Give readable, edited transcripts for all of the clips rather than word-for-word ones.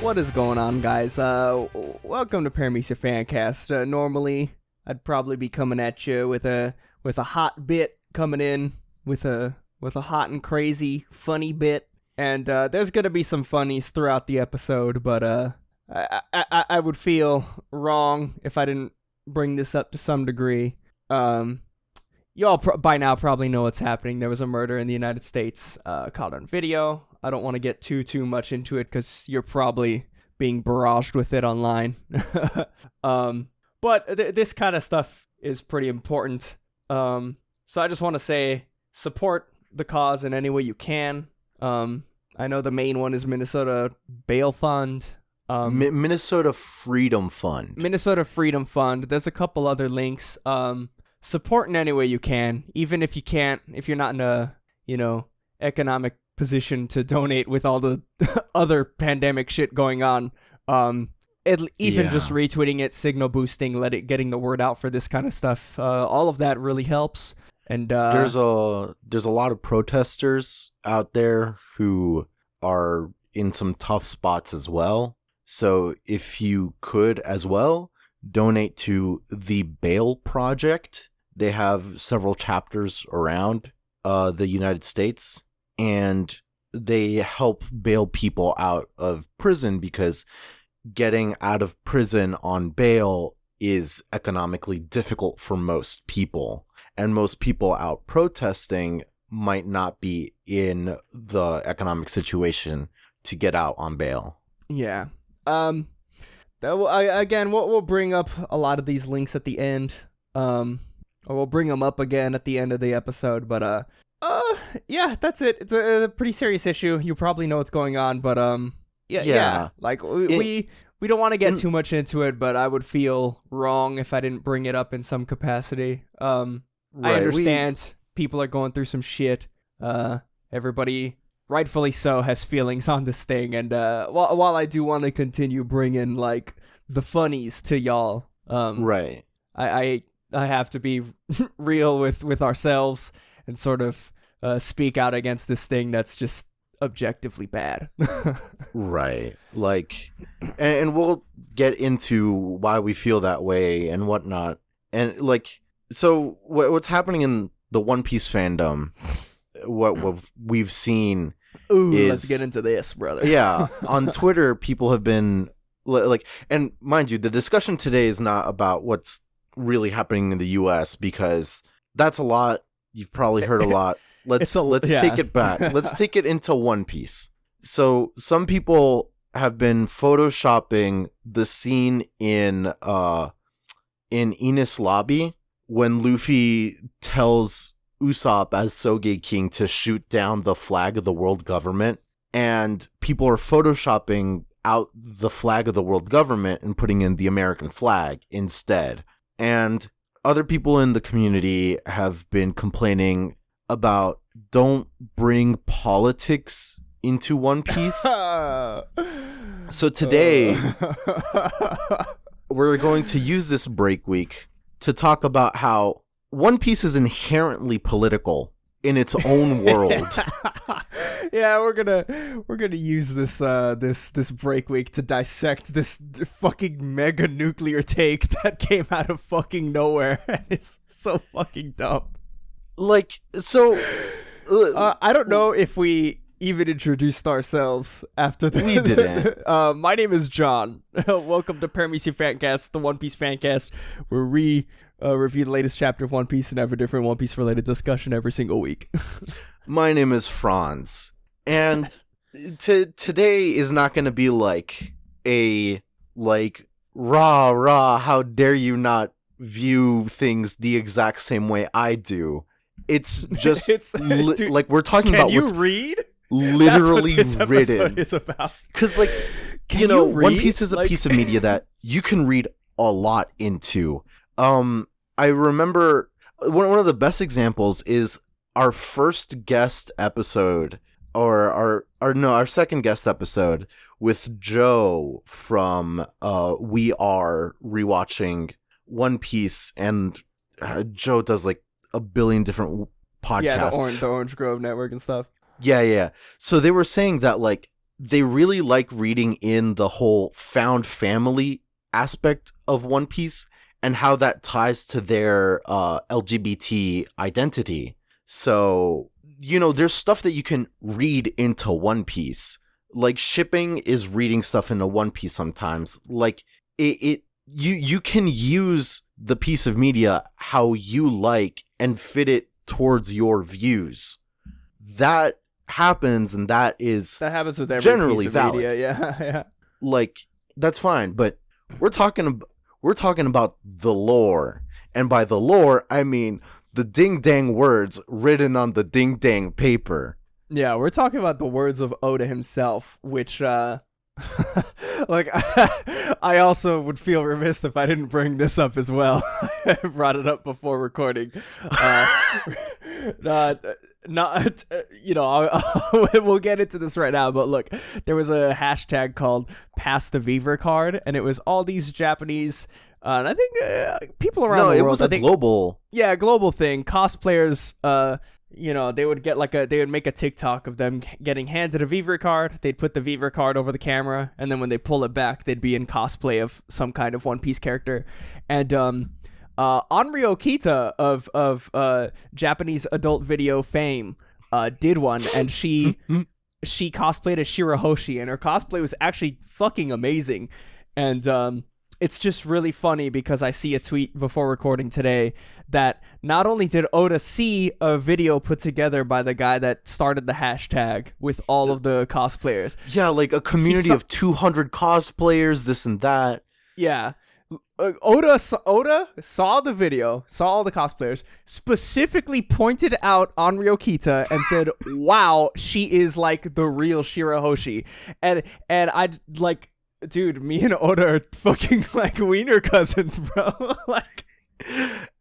What is going on, guys? Welcome to Paramecia Fancast. Normally, I'd probably be coming at you with a hot bit coming in with a hot and crazy funny bit, and there's gonna be some funnies throughout the episode. But I would feel wrong if I didn't bring this up to some degree. You all by now probably know what's happening. There was a murder in the United States caught on video. I don't want to get too much into it because you're probably being barraged with it online. But this kind of stuff is pretty important. So I just want to say support the cause in any way you can. I know the main one is Minnesota Bail Fund. Minnesota Freedom Fund. Minnesota Freedom Fund. There's a couple other links. Support in any way you can, even if you can't, if you're not in a, economic position to donate with all the other pandemic shit going on. Just retweeting it, signal boosting, getting the word out for this kind of stuff. All of that really helps. And there's a lot of protesters out there who are in some tough spots as well. So if you could as well donate to the Bail Project. They have several chapters around the United States, and they help bail people out of prison because getting out of prison on bail is economically difficult for most people. And most people out protesting might not be in the economic situation to get out on bail. Yeah. We'll bring up a lot of these links at the end. Or we'll bring them up again at the end of the episode, but yeah, that's it. It's a pretty serious issue. You probably know what's going on, but yeah. Like we don't want to get too much into it, but I would feel wrong if I didn't bring it up in some capacity. I understand people are going through some shit. Everybody, rightfully so, has feelings on this thing, and while I do want to continue bringing like the funnies to y'all, right? I have to be real with ourselves and sort of speak out against this thing that's just objectively bad. Right. Like, and we'll get into why we feel that way and whatnot. And like, so what's happening in the One Piece fandom, what we've seen is... Let's get into this, brother. Yeah. On Twitter, people have been like, and mind you, the discussion today is not about what's really happening in the US because that's a lot. You've probably heard a lot. Let's take it back. Let's take it into One Piece. So some people have been photoshopping the scene in Enies Lobby when Luffy tells Usopp as Soge King to shoot down the flag of the world government, and people are photoshopping out the flag of the world government and putting in the American flag instead. And other people in the community have been complaining about don't bring politics into One Piece. So today, we're going to use this break week to talk about how One Piece is inherently political in its own world. Yeah, we're gonna use this break week to dissect this fucking mega nuclear take that came out of fucking nowhere and it's so fucking dumb. Like, so I don't know if we even introduced ourselves after that. We didn't. My name is John. Welcome to Paramecia Fancast, the One Piece Fancast, where we review the latest chapter of One Piece and have a different One Piece related discussion every single week. My name is Franz, and today is not going to be like a rah how dare you not view things the exact same way I do. It's just dude, like we're talking about what's literally That's what this written. Episode is about. Because One Piece is a piece of media that you can read a lot into. I remember one of the best examples is our first guest episode, or our second guest episode with Joe from We Are rewatching One Piece, and Joe does like a billion different podcasts. Yeah, the Orange Grove Network and stuff. Yeah. So they were saying that like they really like reading in the whole found family aspect of One Piece and how that ties to their LGBT identity. So, there's stuff that you can read into One Piece. Like, shipping is reading stuff into One Piece sometimes. Like, you can use the piece of media how you like and fit it towards your views. That happens, and that happens with every generally piece of valid. media. Yeah. Like, that's fine, but we're talking about the lore, and by the lore I mean the ding dang words written on the ding dang paper. Yeah, we're talking about the words of Oda himself, which like I also would feel remiss if I didn't bring this up as well. I brought it up before recording. We'll get into this right now, but look, there was a hashtag called Pass the Beaver card, and it was all these Japanese and I think people around the world. No, it was a global. Yeah, global thing. Cosplayers, they would make a TikTok of them getting handed a Beaver card. They'd put the Beaver card over the camera, and then when they pull it back, they'd be in cosplay of some kind of One Piece character. And Onryo Kita of Japanese adult video fame did one, and she cosplayed as Shirahoshi, and her cosplay was actually fucking amazing. And it's just really funny because I see a tweet before recording today that not only did Oda see a video put together by the guy that started the hashtag with all of the cosplayers. Yeah, like a community of 200 cosplayers, this and that. Yeah. Oda saw the video, saw all the cosplayers, specifically pointed out Onryo Kita and said, wow, she is like the real Shirahoshi. And I'd like... Dude, me and Oda are fucking like wiener cousins, bro. Like,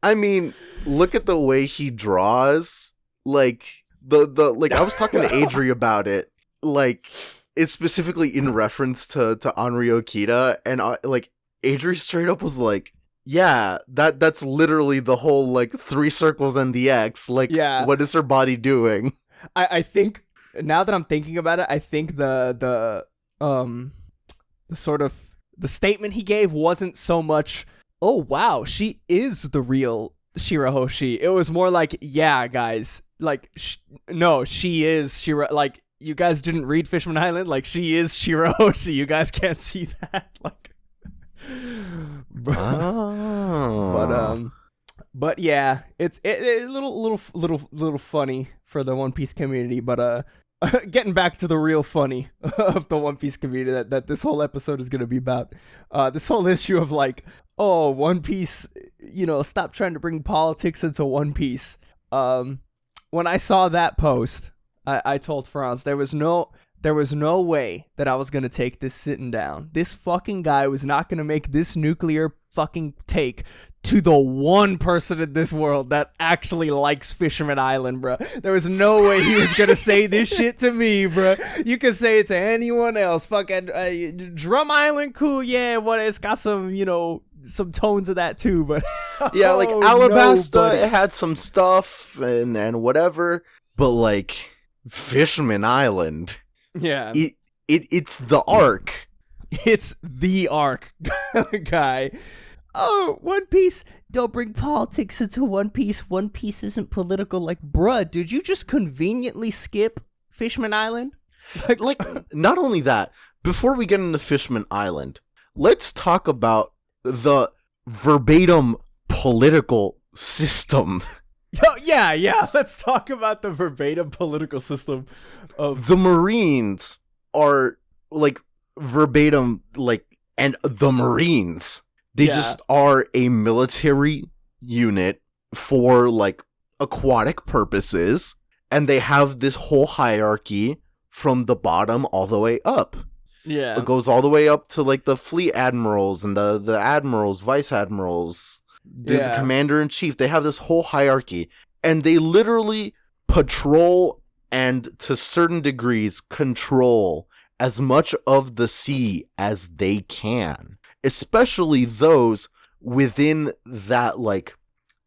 I mean, look at the way he draws. Like I was talking to Adri about it. Like, it's specifically in reference to Onryo Kita, and Adri straight up was like, "Yeah, that's literally the whole like 3 circles and the X. Like, yeah. What is her body doing?" I think now that I'm thinking about it, I think the sort of the statement he gave wasn't so much, oh wow, she is the real Shirahoshi. It was more like, yeah, guys, like no, she is Shira. Like, you guys didn't read Fishman Island. Like, she is Shirahoshi. You guys can't see that. Like, but yeah, it's a little funny for the One Piece community, but getting back to the real funny of the One Piece community that this whole episode is going to be about. This whole issue of like, oh, One Piece, stop trying to bring politics into One Piece. When I saw that post, I told Franz there was no way that I was going to take this sitting down. This fucking guy was not going to make this nuclear fucking take to the one person in this world that actually likes Fisherman Island, bro. There was no way he was gonna say this shit to me, bro. You can say it to anyone else. Fucking Drum Island, cool, yeah. What, it's got some, some tones of that too, but yeah, like Alabasta, it had some stuff and whatever, but like Fisherman Island, yeah, it's the arc. It's the arc, guy. Oh, One Piece, don't bring politics into One Piece. One Piece isn't political. Like, bruh, did you just conveniently skip Fishman Island? Like, not only that, before we get into Fishman Island, let's talk about the verbatim political system. Oh, yeah, let's talk about the verbatim political system of... The Marines are, like, verbatim, like, and the Marines... They just are a military unit for, like, aquatic purposes, and they have this whole hierarchy from the bottom all the way up. Yeah. It goes all the way up to, like, the fleet admirals and the admirals, vice admirals, the commander-in-chief. They have this whole hierarchy, and they literally patrol and, to certain degrees, control as much of the sea as they can. Especially those within that, like,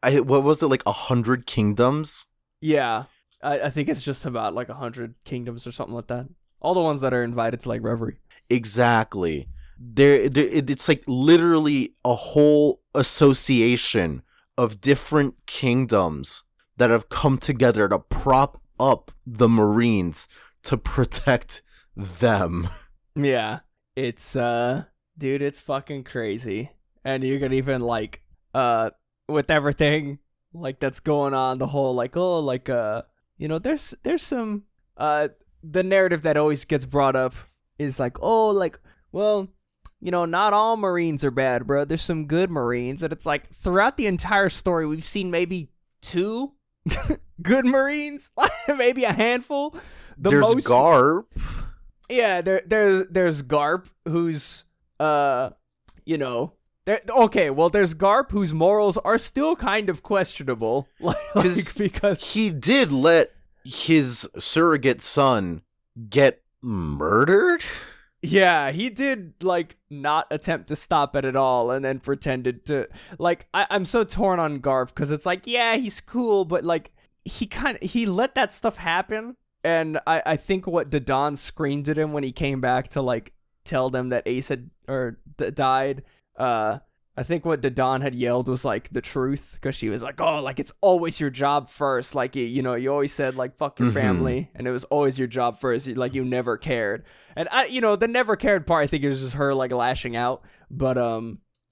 what was it, like 100 kingdoms? Yeah, I think it's just about like 100 kingdoms or something like that. All the ones that are invited to like Reverie. Exactly. It's like literally a whole association of different kingdoms that have come together to prop up the Marines to protect them. Yeah. It's dude, it's fucking crazy. And you could even like with everything like that's going on, the whole like, oh, like there's some the narrative that always gets brought up is like, oh, like, well, not all Marines are bad, bro. There's some good Marines. And it's like throughout the entire story, we've seen maybe 2 good Marines, maybe a handful. There's Garp. Yeah, there's Garp, who's okay, well, there's Garp, whose morals are still kind of questionable, because he did let his surrogate son get murdered. Yeah, he did like not attempt to stop it at all, and then pretended to like. I'm so torn on Garp because it's like, yeah, he's cool, but like he let that stuff happen. And I think what Dodon screamed at him when he came back to like tell them that Ace had died. I think what Dodon had yelled was like the truth, because she was like, oh, like it's always your job first. Like, you always said like fuck your family, and it was always your job first. Like you never cared. And the never cared part, I think it was just her like lashing out. But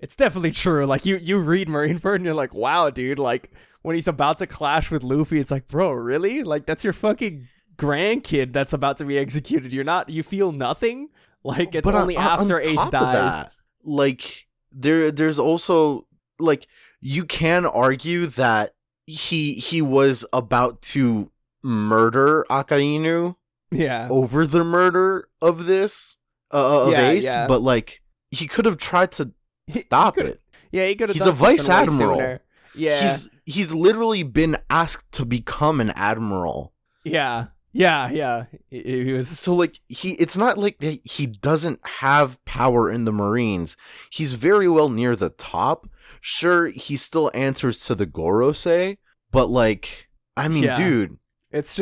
it's definitely true. Like you read Marineford and you're like, wow, dude. Like when he's about to clash with Luffy, it's like, bro, really? Like that's your fucking grandkid that's about to be executed. You feel nothing. Like it's only after Ace dies. Like there's also like you can argue that he was about to murder Akainu. Yeah. Over the murder of this of Ace, but like he could have tried to stop it. Yeah, he could have. He's a vice admiral. Sooner. Yeah, he's literally been asked to become an admiral. Yeah. He was so like it's not like that he doesn't have power in the Marines. He's very well near the top. Sure, he still answers to the Gorosei, but like, I mean, dude, it's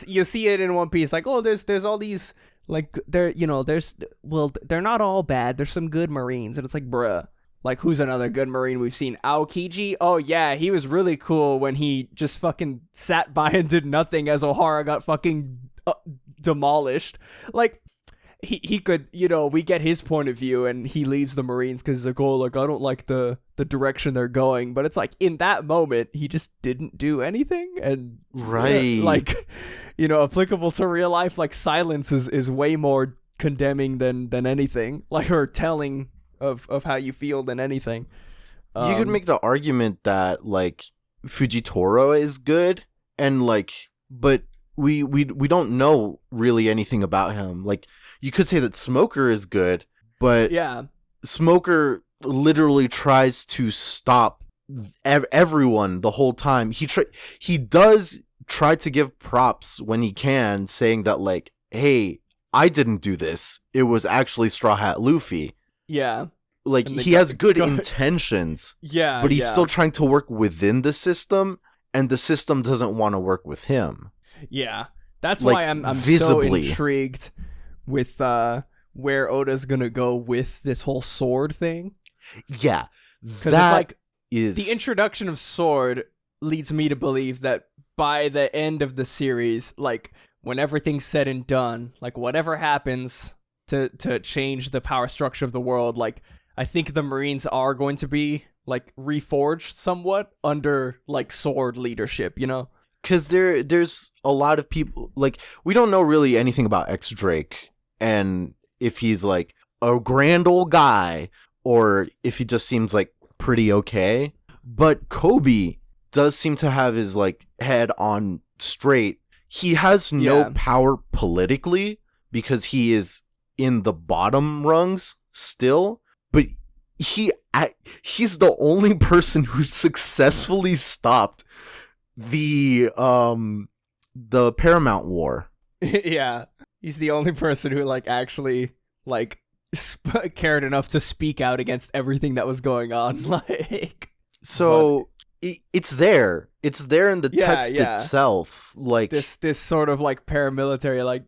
you see it in One Piece. Like, oh, there's all these like they're not all bad. There's some good Marines, and it's like, bruh. Like, who's another good Marine we've seen? Aokiji? Oh, yeah, he was really cool when he just fucking sat by and did nothing as Ohara got fucking demolished. Like, he could, we get his point of view, and he leaves the Marines because he's like, oh, like, I don't like the direction they're going. But it's like, in that moment, he just didn't do anything. And, right. Like, applicable to real life, like, silence is way more condemning than anything. Like, or telling of how you feel than anything. You could make the argument that like Fujitoro is good, and like, but we don't know really anything about him. Like, you could say that Smoker is good, but Smoker literally tries to stop everyone the whole time. He does try to give props when he can, saying that like, hey, I didn't do this. It was actually Straw Hat Luffy. Yeah. Like, he has good intentions. Yeah. But he's still trying to work within the system, and the system doesn't want to work with him. Yeah. That's like, why I'm visibly. So intrigued with where Oda's gonna go with this whole sword thing. Yeah. Because it's like the introduction of sword leads me to believe that by the end of the series, like when everything's said and done, like whatever happens to change the power structure of the world, like I think the Marines are going to be like reforged somewhat under like sword leadership, Because there's a lot of people, like, we don't know really anything about X Drake, and if he's like a grand old guy or if he just seems like pretty okay. But Kobe does seem to have his like head on straight. He has no power politically because he is in the bottom rungs still, but he's the only person who successfully stopped the Paramount War. Yeah, he's the only person who like actually like cared enough to speak out against everything that was going on. Like, so it's there in the text itself. Like this sort of like paramilitary, like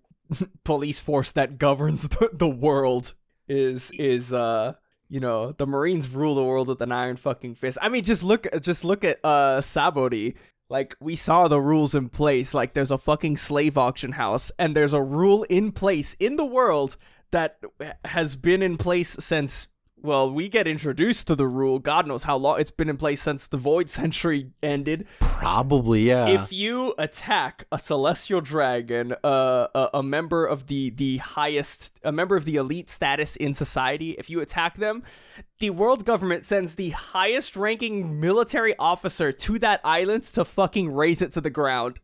police force that governs the world is the Marines rule the world with an iron fucking fist. I mean, just look at Sabodi. Like, we saw the rules in place. Like, there's a fucking slave auction house, and there's a rule in place in the world that has been in place since, well, we get introduced to the rule. God knows how long it's been in place since the Void Century ended. Probably, yeah. If you attack a celestial dragon, a member of the highest, a member of the elite status in society, if you attack them, the world government sends the highest ranking military officer to that island to fucking raise it to the ground.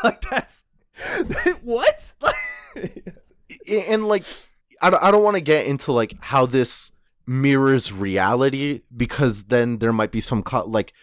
Like that's what? And like, I don't want to get into like how this mirrors reality, because then there might be some like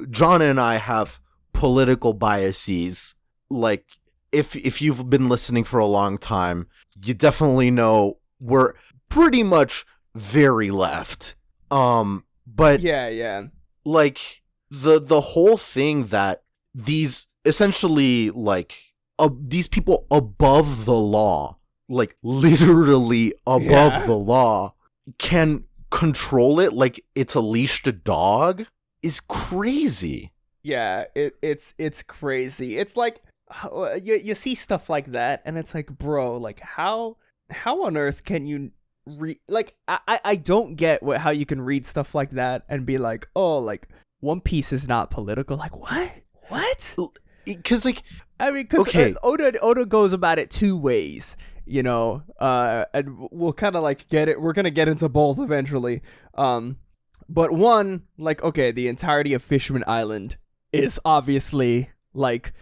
John and I have political biases. Like, if you've been listening for a long time, you definitely know we're pretty much very left. But yeah, like the whole thing that these essentially like these people above the law, like literally above the law, can control it like it's a leashed dog is crazy. Yeah, it's crazy. It's like you see stuff like that, and it's like, bro, like how on earth can you like I don't get how you can read stuff like that and be like, oh, like One Piece is not political. Like, what? Because like, I mean, because Oda goes about it two ways. You know, and we'll kind of like get it. We're gonna get into both eventually. But one, like, okay, the entirety of Fishman Island is obviously like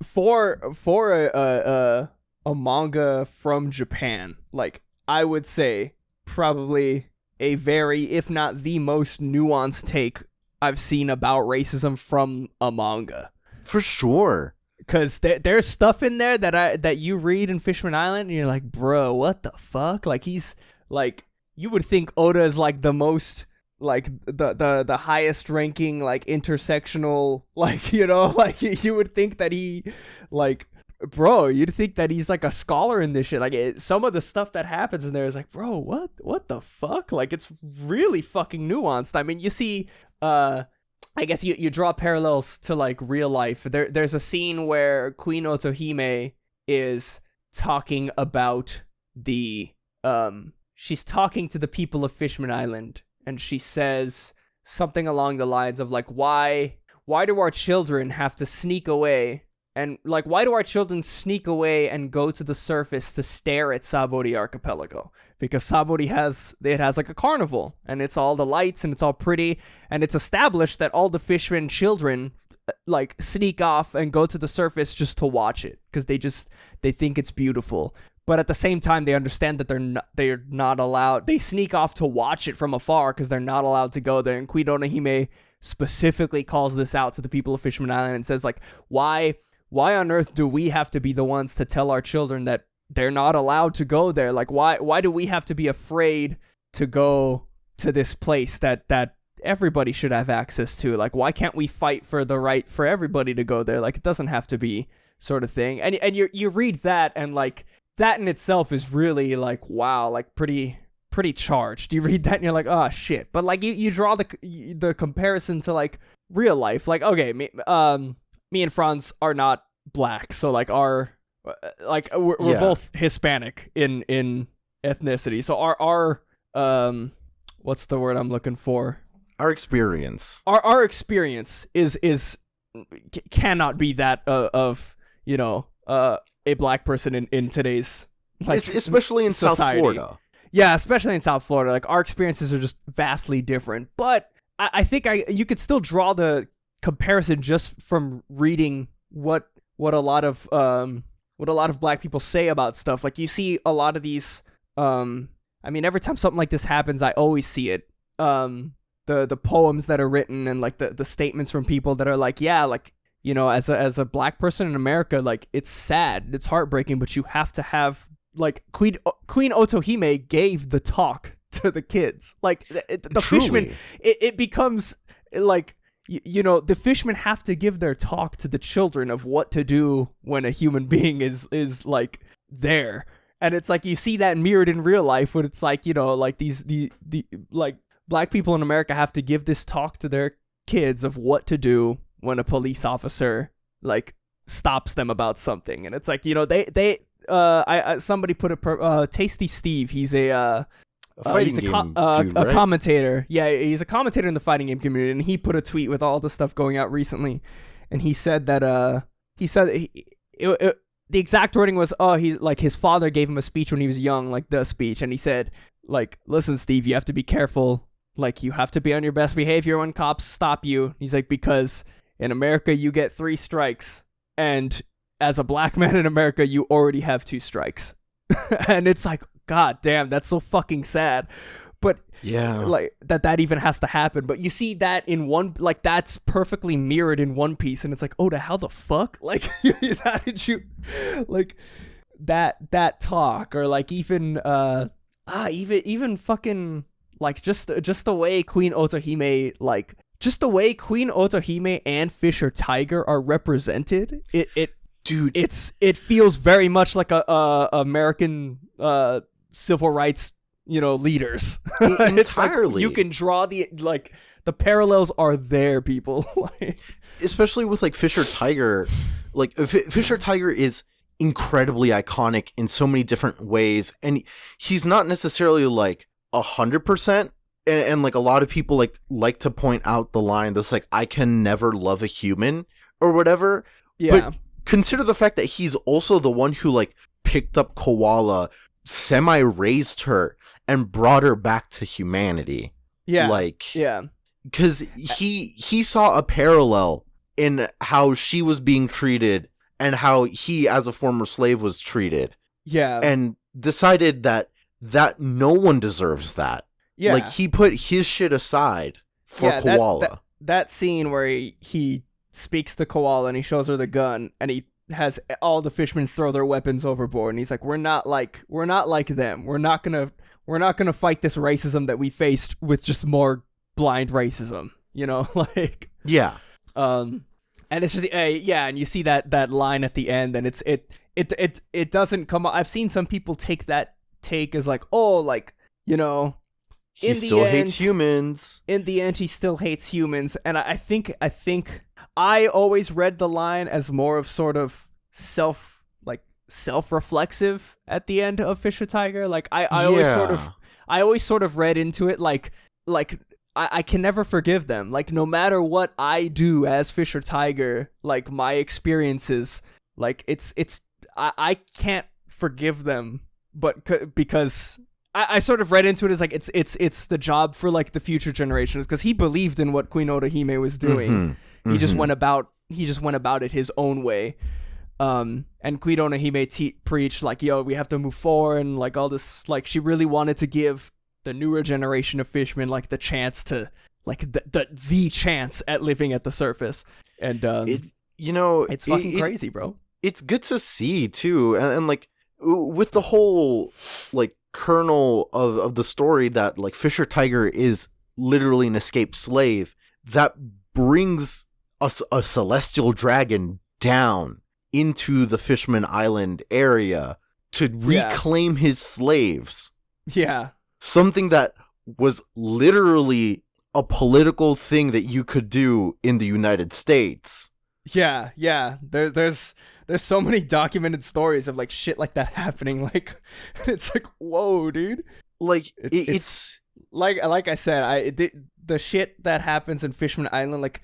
for a manga from Japan. Like, I would say probably a very, if not the most nuanced take I've seen about racism from a manga. For sure. Because there's stuff in there that you read in Fishman Island, and you're like, bro, what the fuck? Like, he's like, you would think Oda is like the most, like the highest ranking, like intersectional, like, you know, like you would think that he, like, bro, you'd think that he's like a scholar in this shit. Like, some of the stuff that happens in there is like, bro, what the fuck? Like, it's really fucking nuanced. I mean, you see, I guess you draw parallels to like real life. There's a scene where Queen Otohime is talking about she's talking to the people of Fishman Island, and she says something along the lines of like, why do our children have to sneak away? And like, why do our children sneak away and go to the surface to stare at Sabori Archipelago? Because Sabori has like a carnival, and it's all the lights and it's all pretty, and it's established that all the fishermen children like sneak off and go to the surface just to watch it because they think it's beautiful. But at the same time, they understand that they're not allowed. They sneak off to watch it from afar because they're not allowed to go there. And Queen Otohime specifically calls this out to the people of Fishman Island and says like, why on earth do we have to be the ones to tell our children that they're not allowed to go there? Like, why do we have to be afraid to go to this place that everybody should have access to? Like, why can't we fight for the right for everybody to go there? Like, it doesn't have to be, sort of thing. And you read that, and like that in itself is really like, wow, like pretty charged. You read that and you're like, oh shit. But like you draw the comparison to like real life. Like, okay, me and Franz are not black, so like we're both Hispanic in ethnicity. So our what's the word I'm looking for? Our experience. Our experience is cannot be that of, you know, a black person in today's, like, especially in society. South Florida. Yeah, especially in South Florida. Like, our experiences are just vastly different. But I think you could still draw the comparison just from reading what a lot of black people say about stuff. Like, you see a lot of these I mean, every time something like this happens, I always see it. The poems that are written and like the statements from people that are like, yeah, like, you know, as a black person in America, like, it's sad, it's heartbreaking, but you have to have, like, Queen Otohime gave the talk to the kids. Like, the fishermen, it becomes like, you know, the fishermen have to give their talk to the children of what to do when a human being is like there. And it's like you see that mirrored in real life when it's like, you know, like the like black people in America have to give this talk to their kids of what to do when a police officer like stops them about something. And it's like, you know, somebody put it Tasty Steve, he's a fighting game dude, right? commentator. Yeah, he's a commentator in the fighting game community, and he put a tweet with all the stuff going out recently, and he said that the exact wording was, he like his father gave him a speech when he was young, like the speech, and he said, like, listen, Steve, you have to be careful, like you have to be on your best behavior when cops stop you. He's like, because in America you get 3 strikes, and as a black man in America you already have 2 strikes. And it's like, god damn, that's so fucking sad. But yeah, like that even has to happen. But you see that in one, like that's perfectly mirrored in One Piece, and it's like, Oda, how the fuck? Like, how did you, like, that talk, or like even fucking like just the way Queen Otohime, like just the way Queen Otohime and Fisher Tiger are represented. Dude, it feels very much like a American civil rights, you know, leaders. Entirely. Like you can draw the parallels are there, people. Especially with like Fisher Tiger. Like Fisher Tiger is incredibly iconic in so many different ways, and he's not necessarily like 100%. And like a lot of people like to point out the line that's like, I can never love a human or whatever. Yeah. But consider the fact that he's also the one who like picked up Koala, semi-raised her, and brought her back to humanity. Yeah. Like, yeah. Because he saw a parallel in how she was being treated and how he as a former slave was treated. Yeah. And decided that no one deserves that. Yeah. Like, he put his shit aside for Koala. That scene where he speaks to Koala and he shows her the gun, and he has all the fishermen throw their weapons overboard, and he's like, we're not like them. We're not gonna fight this racism that we faced with just more blind racism, you know. Like, yeah. And it's just and you see that line at the end, and it doesn't come. I've seen some people take that take as like, oh, like, you know, he still hates humans. In the end, he still hates humans, and I think I always read the line as more of sort of self-reflexive at the end of Fisher Tiger. Like I always sort of read into it like I can never forgive them. Like, no matter what I do as Fisher Tiger, like my experiences, like I can't forgive them, but because I sort of read into it as like it's the job for like the future generations, because he believed in what Queen Otohime was doing. Mm-hmm. He just went about it his own way. And Queen Otohime preached like, yo, we have to move forward, and like all this, like she really wanted to give the newer generation of fishermen like the chance to like the chance at living at the surface. And it's fucking crazy, bro. It's good to see too, and like with the whole like kernel of the story that like Fisher Tiger is literally an escaped slave that brings us a celestial dragon down into the Fishman Island area to reclaim his slaves. Yeah. Something that was literally a political thing that you could do in the United States. Yeah. There's so many documented stories of like shit like that happening. Like, it's like, whoa, dude. Like it's like I said, the shit that happens in Fishman Island, like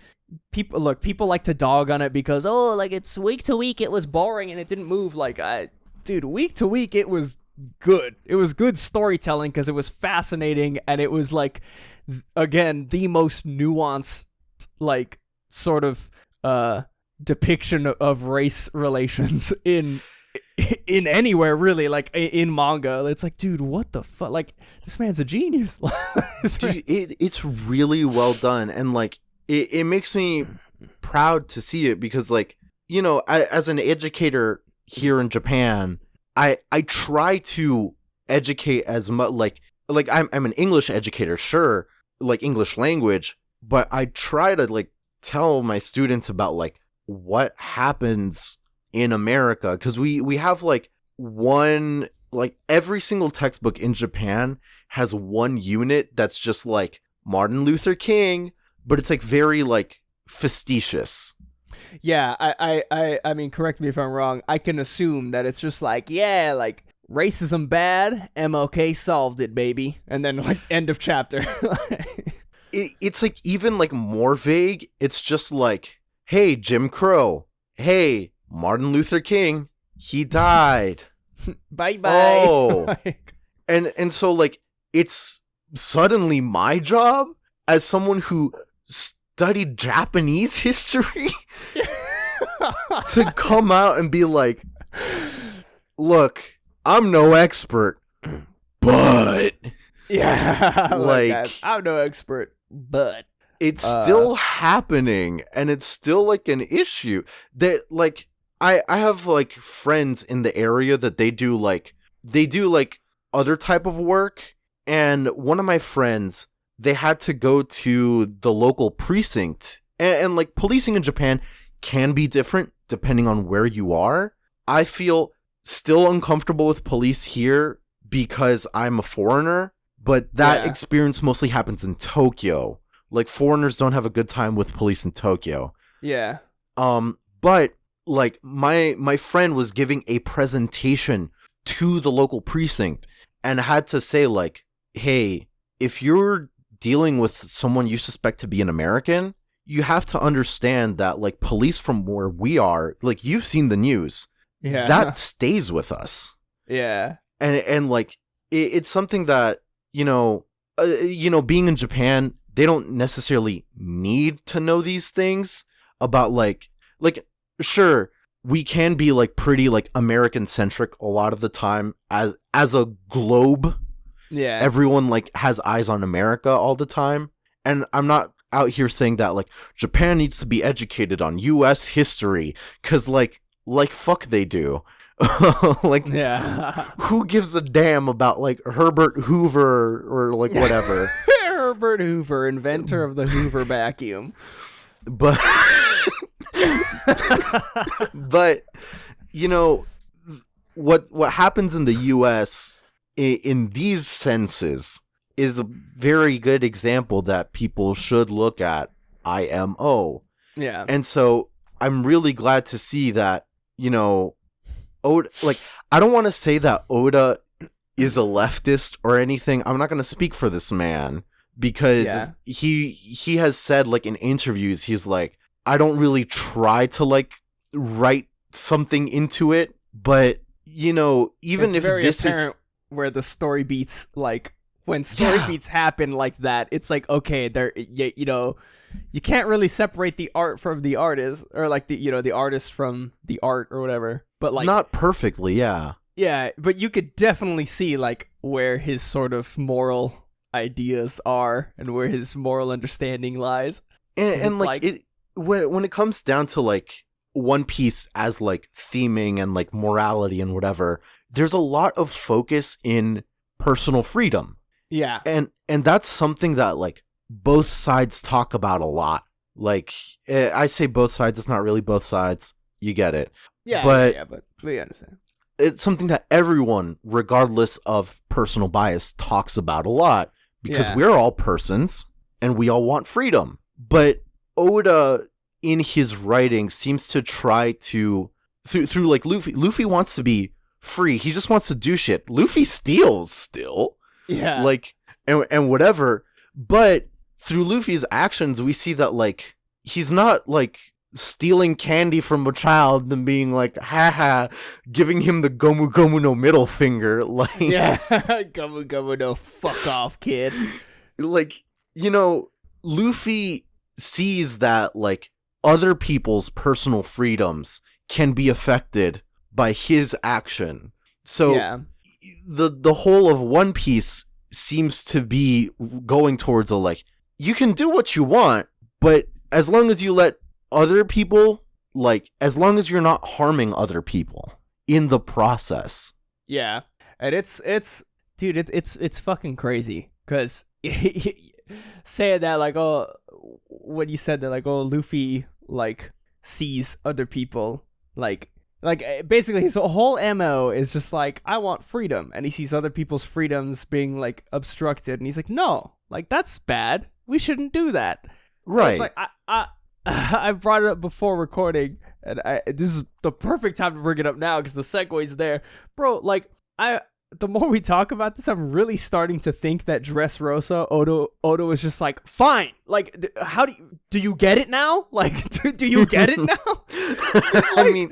people like to dog on it because, oh, like it's week to week it was boring and it didn't move. Like, dude, week to week it was good. It was good storytelling because it was fascinating, and it was like, again, the most nuanced, like, sort of depiction of race relations in anywhere, really. Like in manga, it's like, dude, what the fuck? Like, this man's a genius. Dude, it's really well done, and like it makes me proud to see it because, like, you know, as an educator here in Japan, I try to educate as much, like I'm an English educator, sure, like English language, but I try to like tell my students about like what happens in America, because we have like one, like every single textbook in Japan has one unit that's just like Martin Luther King, but it's like very like facetious. Yeah, I mean, correct me if I'm wrong. I can assume that it's just like, yeah, like racism bad, MLK solved it, baby, and then like end of chapter. It's like even like more vague. It's just like, hey, Jim Crow. Hey, Martin Luther King. He died. Bye bye. Oh, and so like it's suddenly my job as someone who studied Japanese history to come out and be like, look, I'm no expert, but yeah, like I'm no expert, but it's still happening, and it's still like an issue that like I have like friends in the area that they do like other type of work, and one of my friends, they had to go to the local precinct, and like policing in Japan can be different depending on where you are. I feel still uncomfortable with police here because I'm a foreigner, but that experience mostly happens in Tokyo. Like foreigners don't have a good time with police in Tokyo. Yeah. But like my friend was giving a presentation to the local precinct and had to say like, hey, if you're dealing with someone you suspect to be an American, you have to understand that like police from where we are, like you've seen the news, that stays with us. Yeah. And like it's something that, being in Japan, they don't necessarily need to know these things about like sure, we can be like pretty like American centric a lot of the time as a globe. Yeah. Everyone like has eyes on America all the time. And I'm not out here saying that like Japan needs to be educated on US history, cuz like fuck they do. Like who gives a damn about like Herbert Hoover or like whatever. Herbert Hoover, inventor of the Hoover vacuum. But but what happens in the US in these senses is a very good example that people should look at IMO. Yeah. And so I'm really glad to see that, Oda, like, I don't want to say that Oda is a leftist or anything. I'm not going to speak for this man because he has said like in interviews, he's like, I don't really try to like write something into it, but even it's if very this apparent where the story beats, like when story beats happen like that, it's like, okay, there, you can't really separate the art from the artist, or like the artist from the art or whatever, but like not perfectly. Yeah, but you could definitely see like where his sort of moral ideas are and where his moral understanding lies. And like it, when it comes down to like One Piece as like theming and like morality and whatever, there's a lot of focus in personal freedom. Yeah. And that's something that like both sides talk about a lot. Like I say both sides, it's not really both sides. You get it. Yeah, but we understand. It's something that everyone, regardless of personal bias, talks about a lot because we're all persons and we all want freedom. But Oda in his writing seems to try to through like Luffy wants to be free. He just wants to do shit. Luffy steals still. Yeah. Like and whatever. But through Luffy's actions, we see that like he's not like stealing candy from a child and being like, haha, giving him the Gomu Gomu no middle finger. Like Gomu Gomu no fuck off, kid. Like, Luffy sees that like other people's personal freedoms can be affected by his action. So the whole of One Piece seems to be going towards a like, you can do what you want, but as long as you let other people, like, as long as you're not harming other people in the process. Yeah. And dude, it's fucking crazy. Cause saying that like, when you said that like, Luffy like sees other people, like Like, basically, his whole MO is just like, I want freedom. And he sees other people's freedoms being, like, obstructed. And he's like, no, like, that's bad. We shouldn't do that. Right. It's like, I brought it up before recording. And this is the perfect time to bring it up now because the segue's there. Bro, like, the more we talk about this, I'm really starting to think that Dressrosa, Oda was just like, fine. Like, how do you get it now? Like, do you get it now? Like, I mean...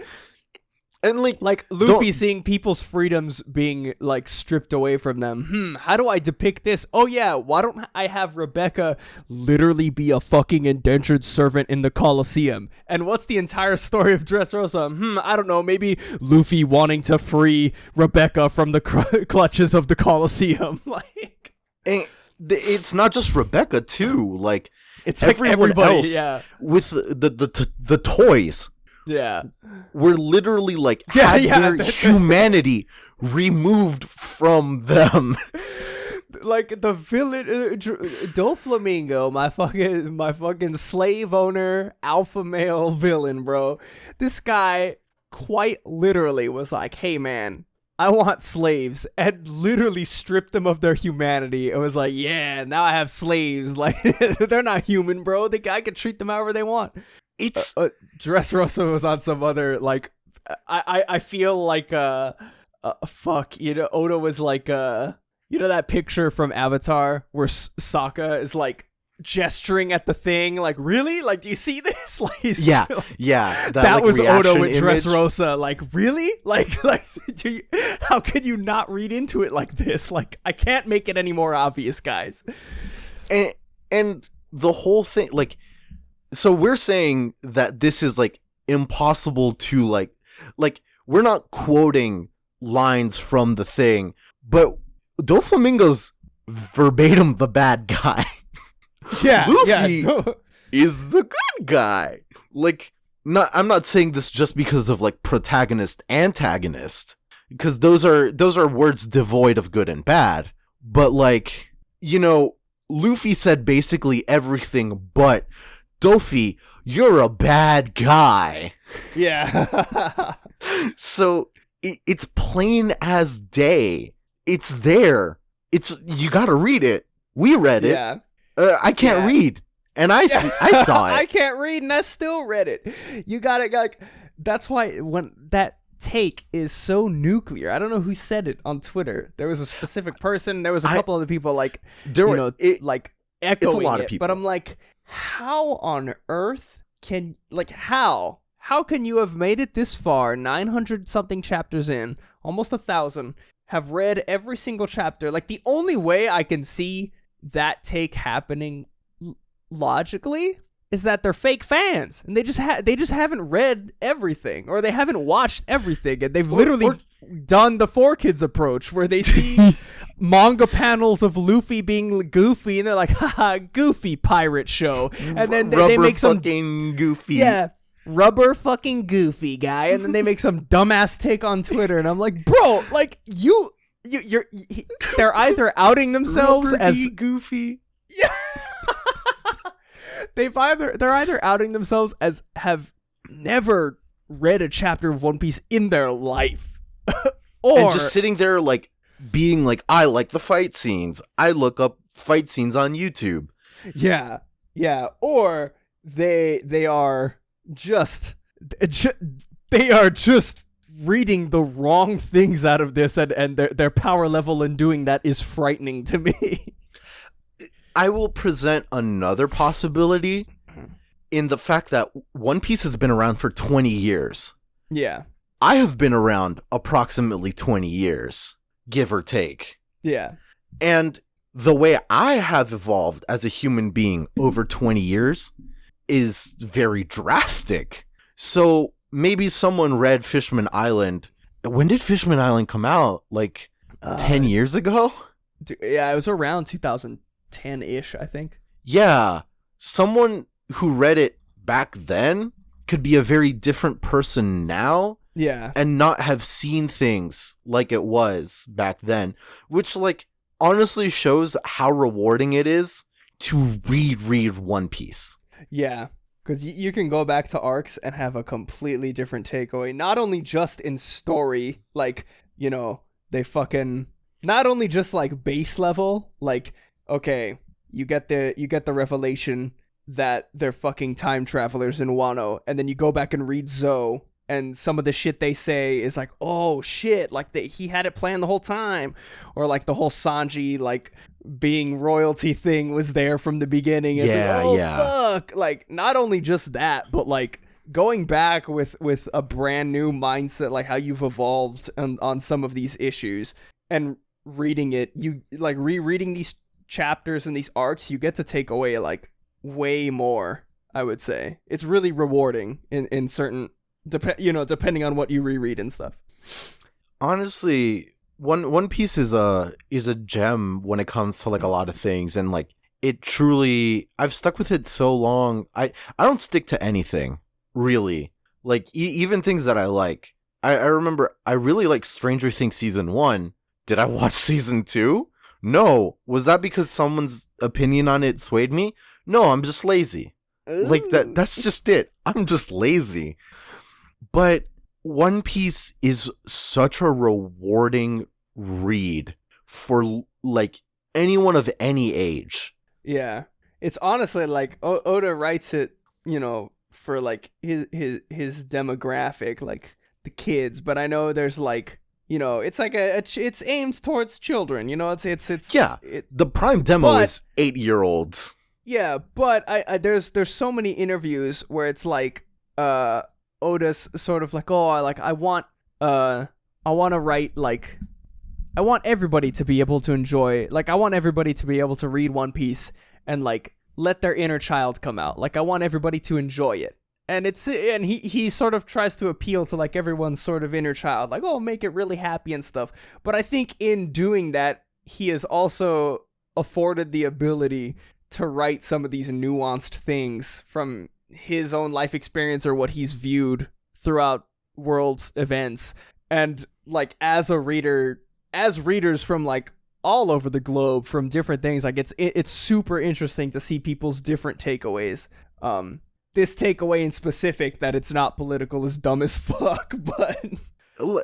And like Luffy seeing people's freedoms being like stripped away from them. How do I depict this? Oh yeah, why don't I have Rebecca literally be a fucking indentured servant in the Colosseum? And what's the entire story of Dressrosa? I don't know, maybe Luffy wanting to free Rebecca from the clutches of the Colosseum. Like, and it's not just Rebecca too. Like, it's like everyone everybody, else yeah. with the toys. Yeah. We're literally like had their humanity removed from them. Like the villain Doflamingo, my fucking slave owner alpha male villain, bro. This guy quite literally was like, "Hey man, I want slaves," and literally stripped them of their humanity. It was like, "Yeah, now I have slaves." Like they're not human, bro. The guy can treat them however they want. It's Dressrosa was on some other like I feel like fuck, you know, Oda was like you know that picture from Avatar where Sokka is like gesturing at the thing, like, really? Like, do you see this? Like, yeah. That like, was Oda with image. Dressrosa. Like, really? Like do you, how can you not read into it like this? Like, I can't make it any more obvious, guys. And the whole thing, like, so we're saying that this is like impossible to like we're not quoting lines from the thing, but Doflamingo's verbatim the bad guy. Yeah, Luffy is the good guy. Like, I'm not saying this just because of like protagonist antagonist, because those are words devoid of good and bad. But like, you know, Luffy said basically everything but, Dofi, you're a bad guy. Yeah. So it's plain as day. It's there. You gotta read it. We read it. Yeah. I can't read, and I saw it. I can't read, and I still read it. You gotta like. That's why when that take is so nuclear. I don't know who said it on Twitter. There was a specific person. There was a couple other people like echoing it's a lot of people. But I'm like, how on earth can, like, how can you have made it this far, 900 something chapters in, almost 1,000, have read every single chapter? Like, the only way I can see that take happening logically is that they're fake fans and they just haven't read everything, or they haven't watched everything, and they've literally done the 4Kids approach where they see manga panels of Luffy being goofy and they're like, haha, goofy pirate show, and then they make some fucking goofy, rubber fucking goofy guy, and then they make some dumbass take on Twitter, and I'm like, bro, like they're either outing themselves as goofy, they're either outing themselves as have never read a chapter of One Piece in their life, or and just sitting there like being like, I like the fight scenes, I look up fight scenes on YouTube. Yeah, or they are just reading the wrong things out of this, and their power level in doing that is frightening to me. I will present another possibility in the fact that One Piece has been around for 20 years. Yeah. I have been around approximately 20 years, give or take. Yeah. And the way I have evolved as a human being over 20 years is very drastic. So maybe someone read Fishman Island. When did Fishman Island come out? Like 10 years ago? Yeah, it was around 2010-ish, I think. Yeah. Someone who read it back then could be a very different person now. Yeah. And not have seen things like it was back then, which like honestly shows how rewarding it is to read One Piece. Yeah. Because you can go back to arcs and have a completely different takeaway. Not only just in story, like, you know, they fucking... Not only just, like, base level, like, okay, you get the revelation that they're fucking time travelers in Wano, and then you go back and read Zoe, and some of the shit they say is like, oh shit, like he had it planned the whole time, or like the whole Sanji like being royalty thing was there from the beginning. It's like, oh fuck, like not only just that, but like going back with a brand new mindset, like how you've evolved on some of these issues, and reading it, you like rereading these chapters and these arcs, you get to take away like way more. I would say it's really rewarding in certain depending on what you reread and stuff. Honestly, One Piece is a gem when it comes to like a lot of things, and like it truly, I've stuck with it so long. I don't stick to anything really, like even things that I like. I remember I really like Stranger Things season 1. Did I watch season 2? No. Was that because someone's opinion on it swayed me? No, I'm just lazy. Ooh. Like that's just it. I'm just lazy. But One Piece is such a rewarding read for like anyone of any age. Yeah. It's honestly like Oda writes it, you know, for like his demographic, like the kids, but I know there's like, you know, it's like it's aimed towards children, you know, it's the prime demo is 8-year-olds. Yeah, but I there's so many interviews where it's like Oda's sort of like, oh, I want to write, like, I want everybody to be able to enjoy, like, I want everybody to be able to read One Piece and, like, let their inner child come out. Like, I want everybody to enjoy it. And he sort of tries to appeal to, like, everyone's sort of inner child. Like, oh, make it really happy and stuff. But I think in doing that, he has also afforded the ability to write some of these nuanced things from his own life experience or what he's viewed throughout world's events. And like as readers from like all over the globe from different things, like it's super interesting to see people's different takeaways. This takeaway in specific, that it's not political, is dumb as fuck, but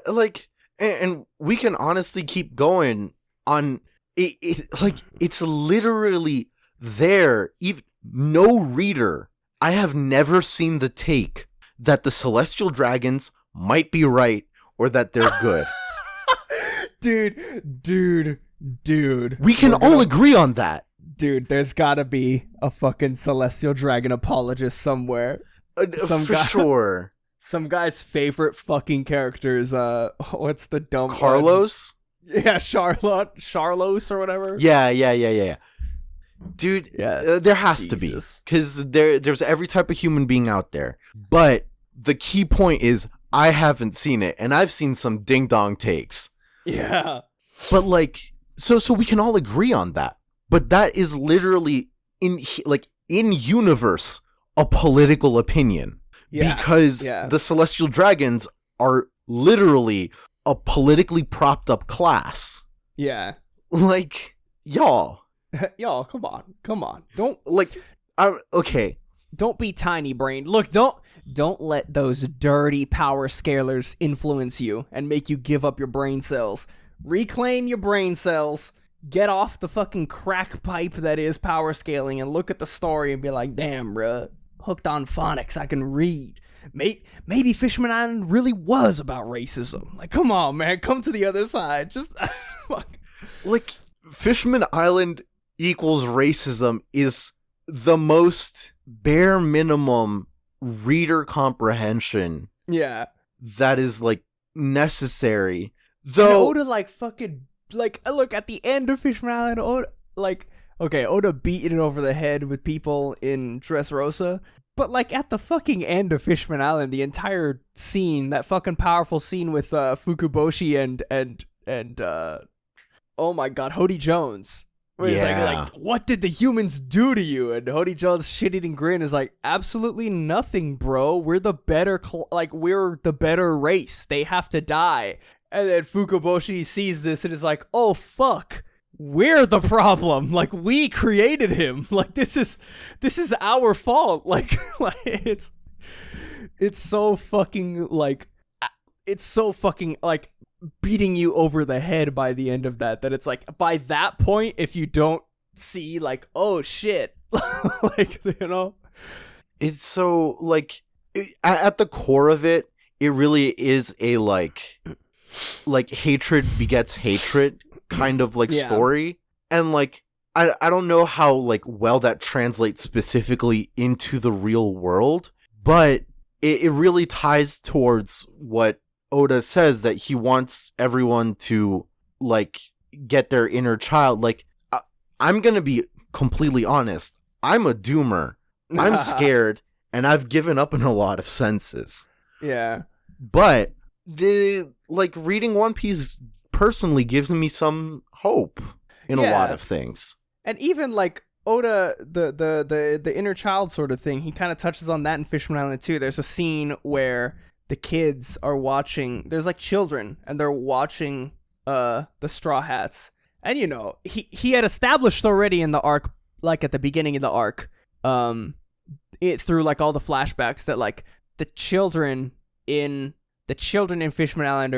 like, and we can honestly keep going on it like it's literally there. Even no reader, I have never seen the take that the celestial dragons might be right or that they're good. Dude. We can all agree on that. Dude, there's gotta be a fucking celestial dragon apologist somewhere. Sure. Some guy's favorite fucking characters, what's the dumb Carlos? One? Yeah, Charlos or whatever. Yeah. Dude, yeah, there has to be, because there's every type of human being out there. But the key point is, I haven't seen it, and I've seen some ding-dong takes. Yeah. But, like, so we can all agree on that. But that is literally, in universe, a political opinion. Yeah. Because the Celestial Dragons are literally a politically propped up class. Yeah. Like, y'all, come on. Don't okay. Don't be tiny brained. Look, don't let those dirty power scalers influence you and make you give up your brain cells. Reclaim your brain cells. Get off the fucking crack pipe that is power scaling and look at the story and be like, damn, bruh, hooked on phonics, I can read. Maybe Fishman Island really was about racism. Like, come on, man, come to the other side. Just fuck. Like, Fishman Island equals racism is the most bare minimum reader comprehension. Yeah. That is, like, necessary. Though Oda, like, fucking, like, look, at the end of Fishman Island, Oda, like, okay, Oda beat it over the head with people in Dressrosa, but, like, at the fucking end of Fishman Island, the entire scene, that fucking powerful scene with Fukuboshi and oh my god, Hody Jones. Where he's like, what did the humans do to you? And Hody Jones' shit-eating grin is like, absolutely nothing, bro. We're the better, we're the better race. They have to die. And then Fukuboshi sees this and is like, oh, fuck. we're the problem. Like, we created him. Like, this is our fault. Like it's so fucking like beating you over the head by the end of that it's like, by that point, if you don't see like, oh shit, like, you know, it's so like at the core of it, it really is a like hatred begets hatred kind of like story. And like I don't know how like well that translates specifically into the real world, but it really ties towards what Oda says, that he wants everyone to like get their inner child. Like, I'm gonna be completely honest, I'm a doomer. I'm scared, and I've given up in a lot of senses. Yeah. But the like reading One Piece personally gives me some hope in a lot of things. And even like Oda, the inner child sort of thing, he kind of touches on that in Fishman Island too. There's a scene where the kids are watching, there's like children, and they're watching the Straw Hats. And you know, he had established already in the arc, like at the beginning of the arc, it through like all the flashbacks, that like the children in Fishman Island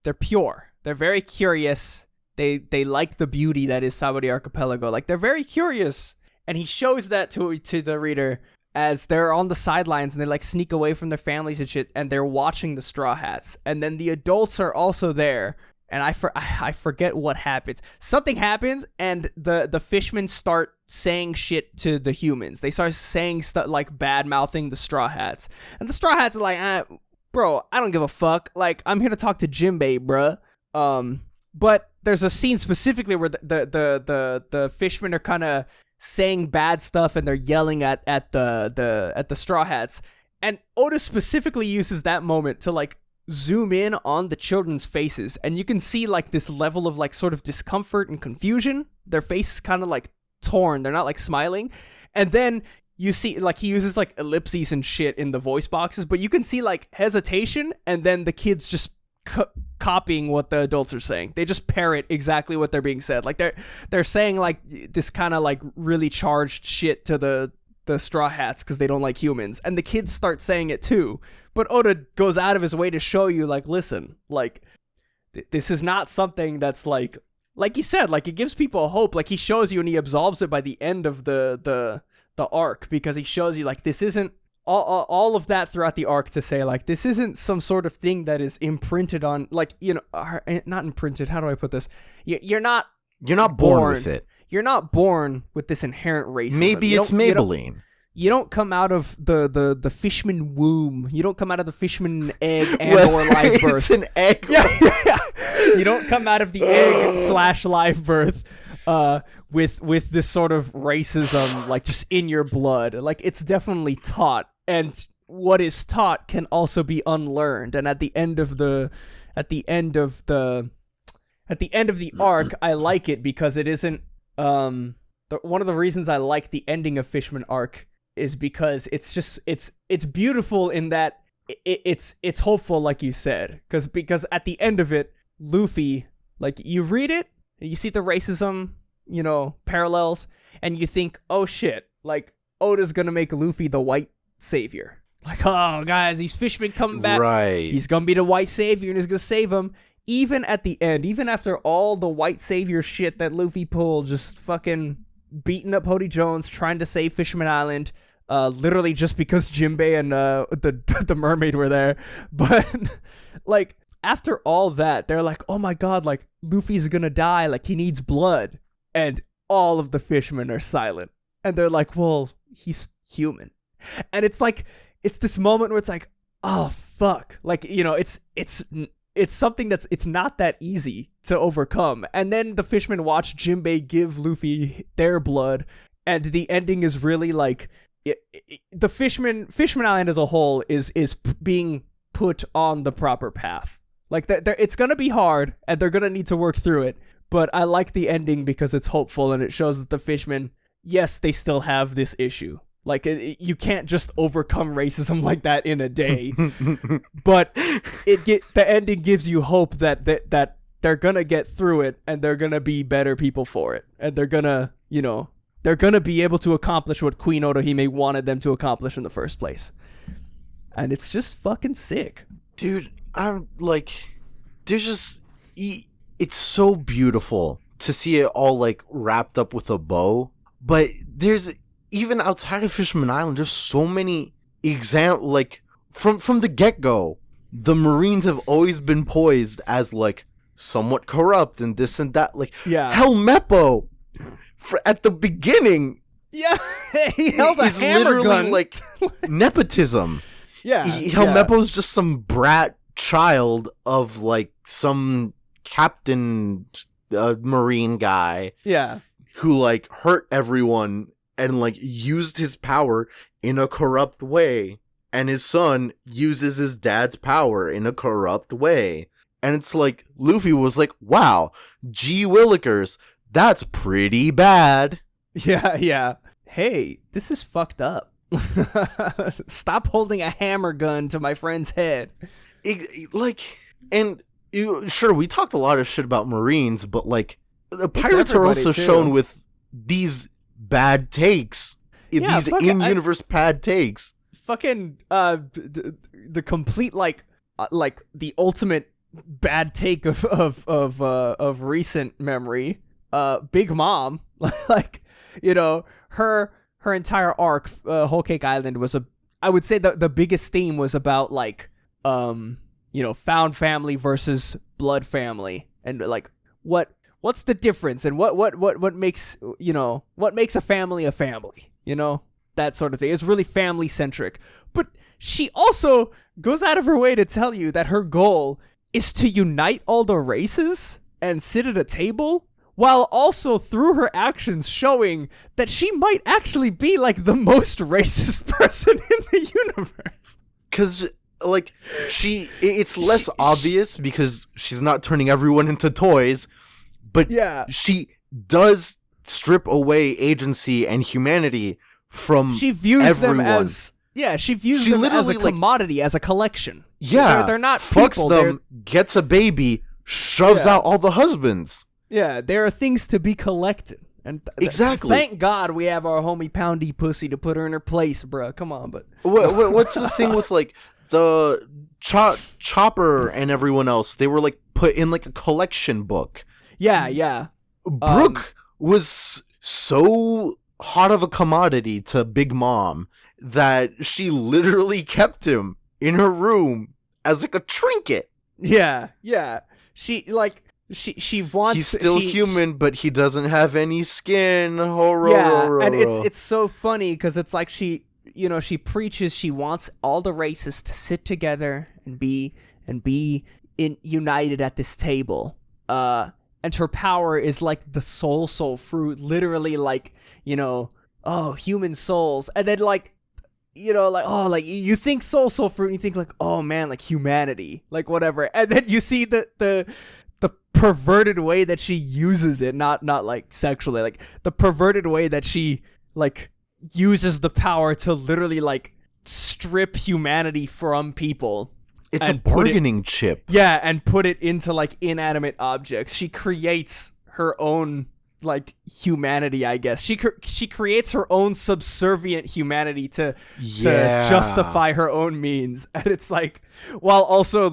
they're pure. They're very curious. They like the beauty that is Sawadee Archipelago. Like, they're very curious. And he shows that to the reader as they're on the sidelines and they like sneak away from their families and shit, and they're watching the Straw Hats. And then the adults are also there. And I forget what happens. Something happens, and the fishmen start saying shit to the humans. They start saying stuff like bad-mouthing the Straw Hats. And the Straw Hats are like, bro, I don't give a fuck. Like, I'm here to talk to Jinbei, bruh. But there's a scene specifically where the fishmen are kind of saying bad stuff, and they're yelling at the Straw Hats. And Oda specifically uses that moment to like zoom in on the children's faces, and you can see like this level of like sort of discomfort and confusion. Their faces kind of like torn. They're not like smiling. And then you see like he uses like ellipses and shit in the voice boxes, but you can see like hesitation, and then the kids just copying what the adults are saying. They just parrot exactly what they're being said. Like they're saying like this kind of like really charged shit to the Straw Hats because they don't like humans, and the kids start saying it too. But Oda goes out of his way to show you, like, listen, like, this is not something that's like you said, like, it gives people hope. Like, he shows you, and he absolves it by the end of the arc, because he shows you, like, this isn't all of that throughout the arc to say, like, this isn't some sort of thing that is imprinted on, like, you know, not imprinted. How do I put this? You're not born with it. You're not born with this inherent racism. Maybe it's Maybelline. You don't come out of the fishman womb. You don't come out of the fishman egg or live birth. It's an egg. Yeah. You don't come out of the egg / live birth with this sort of racism like just in your blood. Like, it's definitely taught, and what is taught can also be unlearned. And at the end of the arc, I like it because it isn't one of the reasons I like the ending of Fishman arc is because it's beautiful in that it's hopeful, like you said, because at the end of it, Luffy, like, you read it and you see the racism, you know, parallels, and you think, oh shit, like, Oda's gonna make Luffy the white savior. Like, oh guys, these fishmen coming back, right? He's gonna be the white savior and he's gonna save them. Even at the end, even after all the white savior shit that Luffy pulled, just fucking beating up Hody Jones, trying to save Fisherman Island, literally just because Jinbei and the mermaid were there. But like, after all that, they're like, oh my god, like, Luffy's gonna die, like, he needs blood. And all of the fishermen are silent. And they're like, well, he's human. And it's like, it's this moment where it's like, oh fuck. Like, you know, it's something it's not that easy to overcome. And then the fishermen watch Jinbei give Luffy their blood, and the ending is really like, the Fishman Island as a whole is being put on the proper path. Like, it's gonna be hard, and they're gonna need to work through it. But I like the ending because it's hopeful, and it shows that the fishmen, yes, they still have this issue. Like, you can't just overcome racism like that in a day. But the ending gives you hope that they're gonna get through it, and they're gonna be better people for it, and they're gonna, they're gonna be able to accomplish what Queen Otohime wanted them to accomplish in the first place. And it's just fucking sick. Dude, I'm like, there's just, it's so beautiful to see it all like wrapped up with a bow. But there's, even outside of Fisherman Island, there's so many examples, like, from the get-go, the Marines have always been poised as like somewhat corrupt and this and that. Like, hell, Meppo, at the beginning, he held a hammer gun. Like nepotism. Yeah, Meppo's just some brat child of like some captain Marine guy. Yeah. Who like hurt everyone and like used his power in a corrupt way. And his son uses his dad's power in a corrupt way. And it's like, Luffy was like, wow, gee willikers, that's pretty bad. Yeah. Hey, this is fucked up. Stop holding a hammer gun to my friend's head. Sure, we talked a lot of shit about Marines, but like, the pirates are also shown with these bad takes. These in-universe bad takes. Fucking, the complete, like the ultimate bad take of recent memory. Big Mom, like, her entire arc, Whole Cake Island I would say the biggest theme was about like, found family versus blood family, and like what's the difference, and what makes a family a family, that sort of thing. It's really family centric. But she also goes out of her way to tell you that her goal is to unite all the races and sit at a table, while also through her actions showing that she might actually be like the most racist person in the universe. Because like it's less obvious because she's not turning everyone into toys, but she does strip away agency and humanity from she views everyone. Them as she views them as a commodity, as a collection. They're not fucks people. Them, gets a baby, shoves out all the husbands. Yeah, there are things to be collected. And exactly. Thank God we have our homie Poundy Pussy to put her in her place, bruh. Come on, but what's the thing with like the Chopper and everyone else? They were like put in like a collection book. Yeah. Brooke was so hot of a commodity to Big Mom that she literally kept him in her room as like a trinket. Yeah. She wants. He's still human, but he doesn't have any skin. And it's so funny because it's like she preaches she wants all the races to sit together and be united at this table. And her power is like the soul fruit, literally like, human souls. And then like, you think soul fruit and you think like, oh man, like humanity, like whatever. And then you see the perverted way that she uses it, not like sexually, like the perverted way that she like uses the power to literally like strip humanity from people. It's a bargaining chip. Yeah, and put it into like inanimate objects. She creates her own like humanity, I guess. She creates her own subservient humanity to justify her own means. And it's like, while also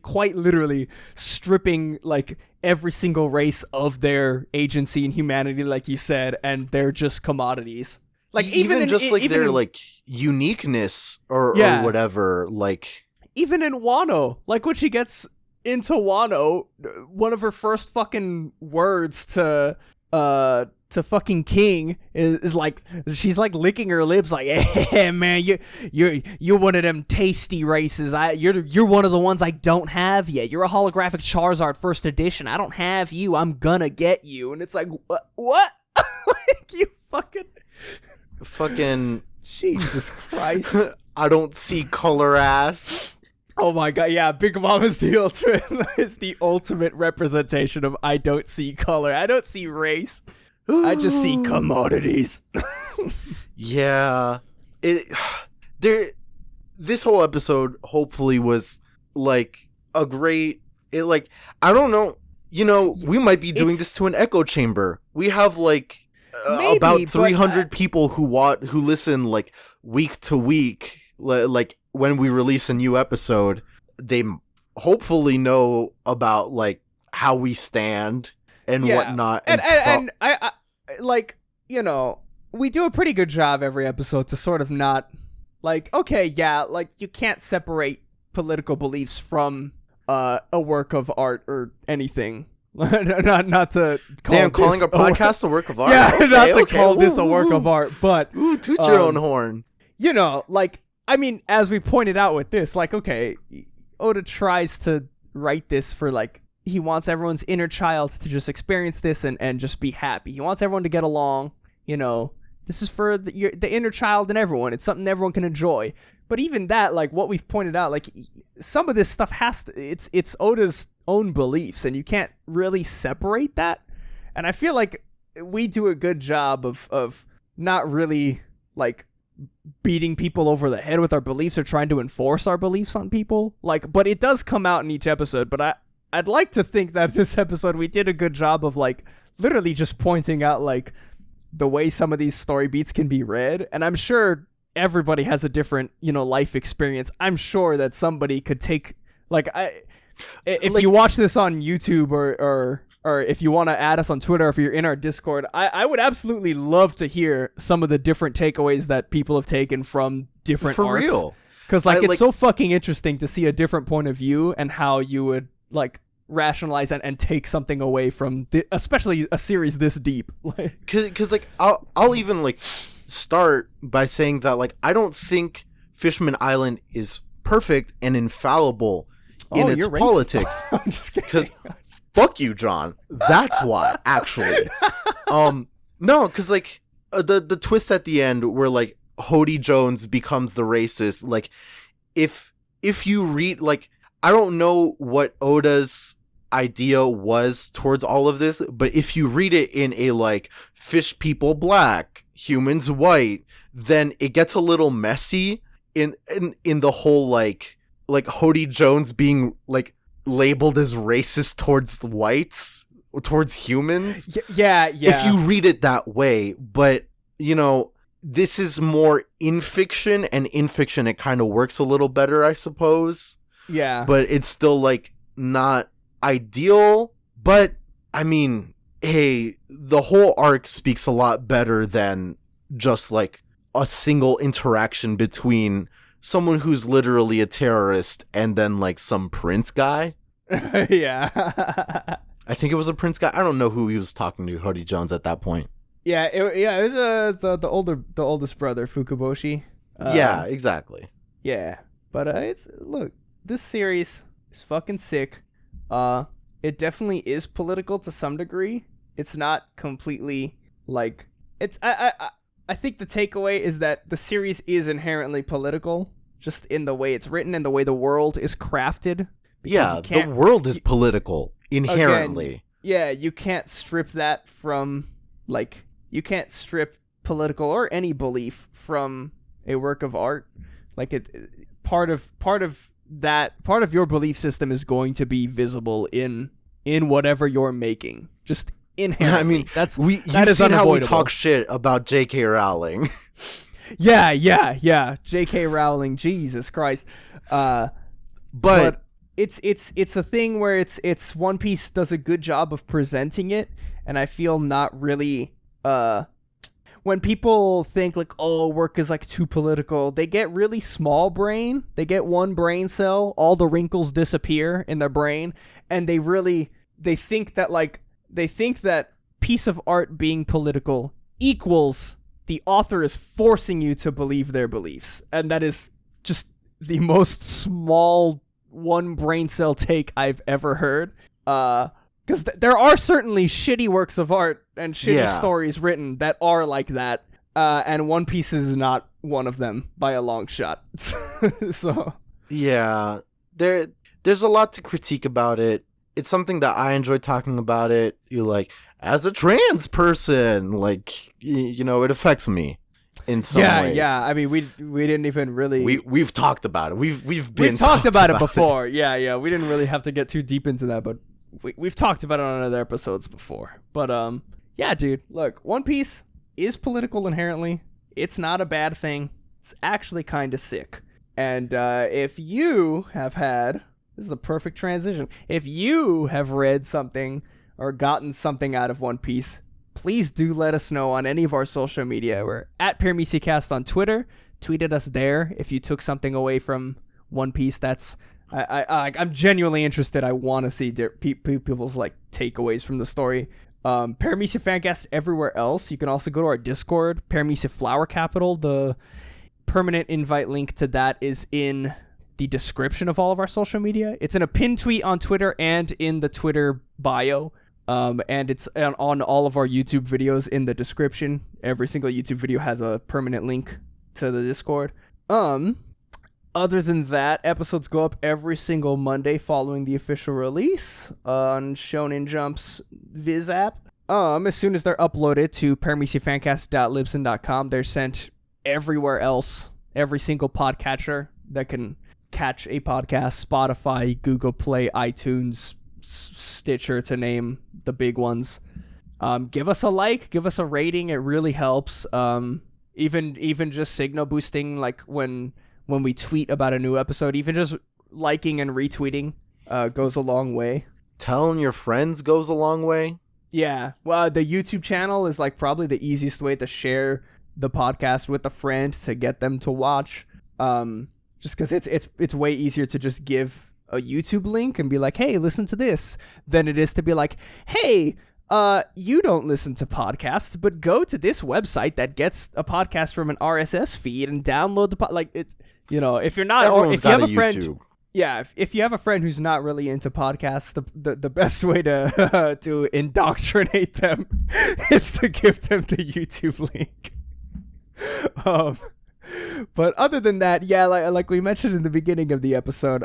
quite literally stripping like every single race of their agency and humanity, like you said, and they're just commodities. Like even their like uniqueness or whatever, like even in Wano, like when she gets into Wano, one of her first fucking words to fucking King is like, she's like licking her lips like, hey man, you're one of them tasty races. You're one of the ones I don't have yet. You're a holographic Charizard first edition. I don't have you. I'm gonna get you. And it's like, what? Like you fucking Jesus Christ. I don't see color ass. Oh my god, yeah, Big Mom is the ultimate representation of I don't see color. I don't see race. I just see commodities. Yeah. This whole episode hopefully was like a great, I don't know, we might be doing this to an echo chamber. We have like about 300 people who listen like week to week. Like when we release a new episode, they hopefully know about like how we stand and whatnot. And I like, we do a pretty good job every episode to sort of not like, okay, yeah, like you can't separate political beliefs from a work of art or anything. not to call calling a podcast a work of art. Yeah, okay, not to call this a work of art, but toot your own horn. Like, I mean, as we pointed out with this, like, okay, Oda tries to write this for like, he wants everyone's inner child to just experience this and just be happy. He wants everyone to get along. This is for the inner child in everyone. It's something everyone can enjoy. But even that, like what we've pointed out, like some of this stuff it's Oda's own beliefs, and you can't really separate that. And I feel like we do a good job of not really like beating people over the head with our beliefs or trying to enforce our beliefs on people. Like, but it does come out in each episode. But I'd like to think that this episode we did a good job of like literally just pointing out like the way some of these story beats can be read. And I'm sure everybody has a different, life experience. I'm sure that somebody could take like if you watch this on YouTube or if you want to add us on Twitter, if you're in our Discord, I would absolutely love to hear some of the different takeaways that people have taken from different for arcs. Real. Because it's so fucking interesting to see a different point of view and how you would like rationalize and take something away from especially a series this deep. Because like I'll even like start by saying that like I don't think Fishman Island is perfect and infallible in its politics. I'm just kidding. Because fuck you, John. That's why, actually. No, because like the twist at the end where like Hody Jones becomes the racist. Like, if you read like, I don't know what Oda's idea was towards all of this, but if you read it in a like fish people black, humans white, then it gets a little messy in the whole like Hody Jones being like labeled as racist towards whites, towards humans. Yeah. If you read it that way, but this is more in fiction, and in fiction it kind of works a little better, I suppose. Yeah. But it's still like not ideal. But I mean, hey, the whole arc speaks a lot better than just like a single interaction between someone who's literally a terrorist and then like some prince guy. Yeah. I think it was a prince guy. I don't know who he was talking to, Hody Jones, at that point. Yeah, it was the oldest brother, Fukaboshi. Yeah, exactly. Yeah, but look, this series is fucking sick. It definitely is political to some degree. It's not completely like it's. I think the takeaway is that the series is inherently political, just in the way it's written and the way the world is crafted. Yeah, the world is political inherently. Again, yeah, you can't strip that from like. You can't strip political or any belief from a work of art. Like part of your belief system is going to be visible in whatever you're making. Just inherently. I mean, that is seen unavoidable. How we talk shit about J.K. Rowling. Yeah. J.K. Rowling, Jesus Christ. But it's a thing where it's One Piece does a good job of presenting it, and I feel not really. When people think like, oh, work is like too political, they get really small brain. They get one brain cell, all the wrinkles disappear in their brain, and they think that piece of art being political equals the author is forcing you to believe their beliefs, and that is just the most small one brain cell take I've ever heard. Because there are certainly shitty works of art and shitty stories written that are like that, and One Piece is not one of them by a long shot. So yeah, there's a lot to critique about it. It's something that I enjoy talking about it. You like, as a trans person, like it affects me in some ways. Yeah. I mean, we didn't even really we've talked about it. We've talked about it before. Yeah. We didn't really have to get too deep into that, but. we've talked about it on other episodes before. But yeah, dude, look, One Piece is political inherently. It's not a bad thing. It's actually kind of sick. And if you have had, this is a perfect transition. If you have read something or gotten something out of One Piece, please do let us know on any of our social media. We're at Paramecia Cast on Twitter. Tweet at us there if you took something away from One Piece. That's I'm genuinely interested. I want to see people's like takeaways from the story. Paramecia Fancast everywhere else. You can also go to our Discord, Paramecia Flower Capital. The permanent invite link to that is in the description of all of our social media. It's in a pinned tweet on Twitter and in the Twitter bio. And it's on all of our YouTube videos in the description. Every single YouTube video has a permanent link to the Discord. Other than that, episodes go up every single Monday following the official release on Shonen Jump's Viz app. As soon as they're uploaded to parameciafancast.libsyn.com, they're sent everywhere else, every single podcatcher that can catch a podcast, Spotify, Google Play, iTunes, Stitcher, to name the big ones. Give us a like, give us a rating. It really helps. Even just signal boosting, like when we tweet about a new episode, even just liking and retweeting goes a long way. Telling your friends goes a long way. Yeah. Well, the YouTube channel is like probably the easiest way to share the podcast with a friend to get them to watch. Just because it's way easier to just give a YouTube link and be like, hey, listen to this, than it is to be like, hey, you don't listen to podcasts, but go to this website that gets a podcast from an RSS feed and download the like it's, you know, if you're not, or if you have a friend, YouTube. Yeah, if you have a friend who's not really into podcasts, the best way to to indoctrinate them is to give them the YouTube link. But other than that, yeah, like we mentioned in the beginning of the episode,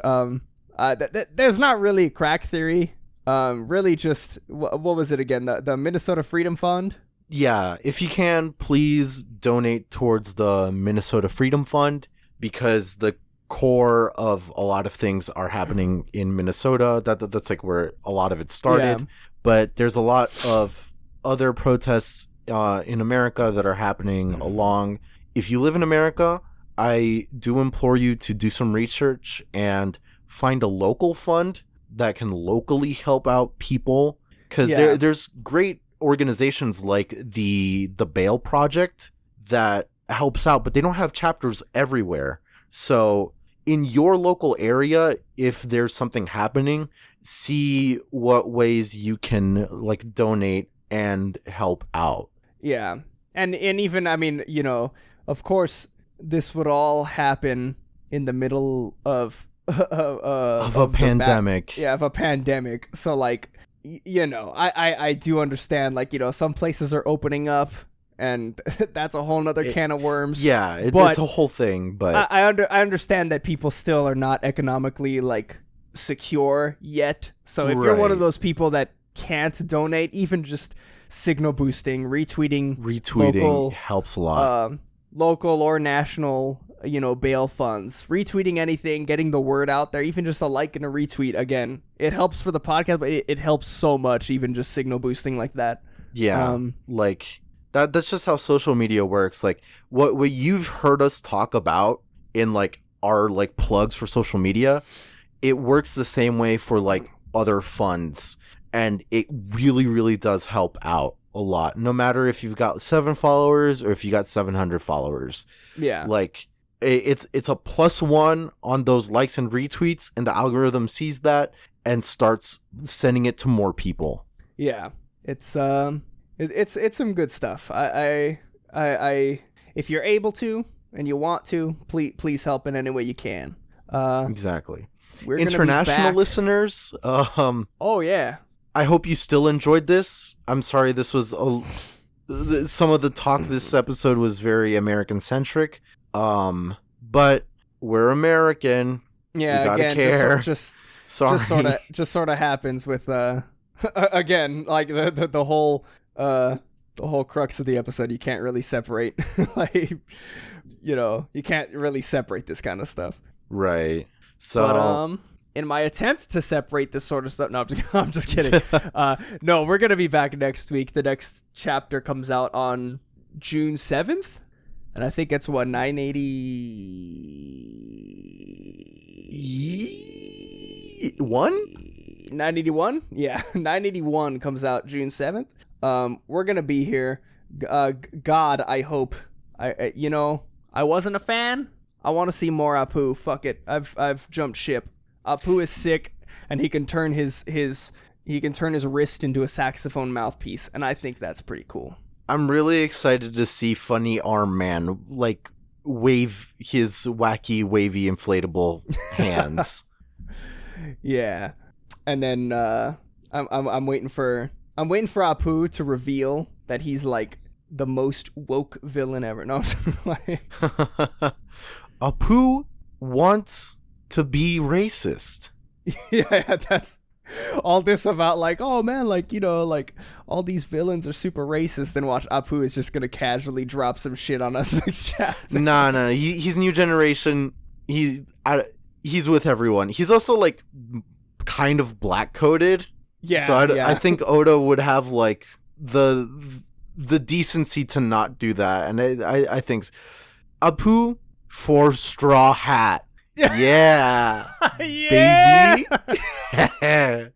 there's not really a crack theory. Really just, what was it again? The Minnesota Freedom Fund? Yeah, if you can, please donate towards the Minnesota Freedom Fund, because the core of a lot of things are happening in Minnesota. That's like where a lot of it started. Yeah. But there's a lot of other protests in America that are happening along. If you live in America, I do implore you to do some research and find a local fund that can locally help out people, because there's great organizations like the Bail Project that helps out, but they don't have chapters everywhere. So in your local area, if there's something happening, see what ways you can like donate and help out. Yeah. And even, I mean, you know, of course this would all happen in the middle of a pandemic. Of a pandemic. So like, you know, I do understand, like, you know, some places are opening up and that's a whole nother can of worms. Yeah, it's a whole thing, but I understand that people still are not economically like secure yet. So if you're one of those people that can't donate, even just signal boosting, retweeting local, helps a lot. Local or national, you know, bail funds, retweeting anything, getting the word out there, even just a like and a retweet. Again, it helps for the podcast, but it helps so much, even just signal boosting like that. Yeah, like that's just how social media works. Like what you've heard us talk about in like our like plugs for social media, it works the same way for like other funds, and it really, really does help out a lot, no matter if you've got 7 followers or if you got 700 followers. Yeah, like it's a +1 on those likes and retweets, and the algorithm sees that and starts sending it to more people. Yeah, it's some good stuff. I if you're able to and you want to, please help in any way you can. Exactly. We're international listeners. Oh yeah. I hope you still enjoyed this. I'm sorry this was some of the talk this episode was very American centric. But we're American. Yeah, we gotta again, care. just sorry. just sort of happens with again, like the whole crux of the episode. You can't really separate, like, you know, you can't really separate this kind of stuff. Right. So but, in my attempt to separate this sort of stuff. No, I'm just kidding. No, we're going to be back next week. The next chapter comes out on June 7th. And I think it's 981? Yeah, 981 comes out June 7th. We're going to be here. God, I hope. I wasn't a fan. I want to see more Apu. Fuck it. I've jumped ship. Apu is sick, and he can turn his wrist into a saxophone mouthpiece, and I think that's pretty cool. I'm really excited to see Funny Arm Man like wave his wacky wavy inflatable hands. Yeah, and then I'm waiting for Apu to reveal that he's like the most woke villain ever. No, Apu wants to be racist. Yeah, that's all this about like, oh man, like, like all these villains are super racist, and watch Apu is just gonna casually drop some shit on us next chapter. No, he's new generation. He's with everyone. He's also like kind of black coded. Yeah. So I think Oda would have like the decency to not do that, and I think Apu for Straw Hat. Yeah. Yeah. Baby.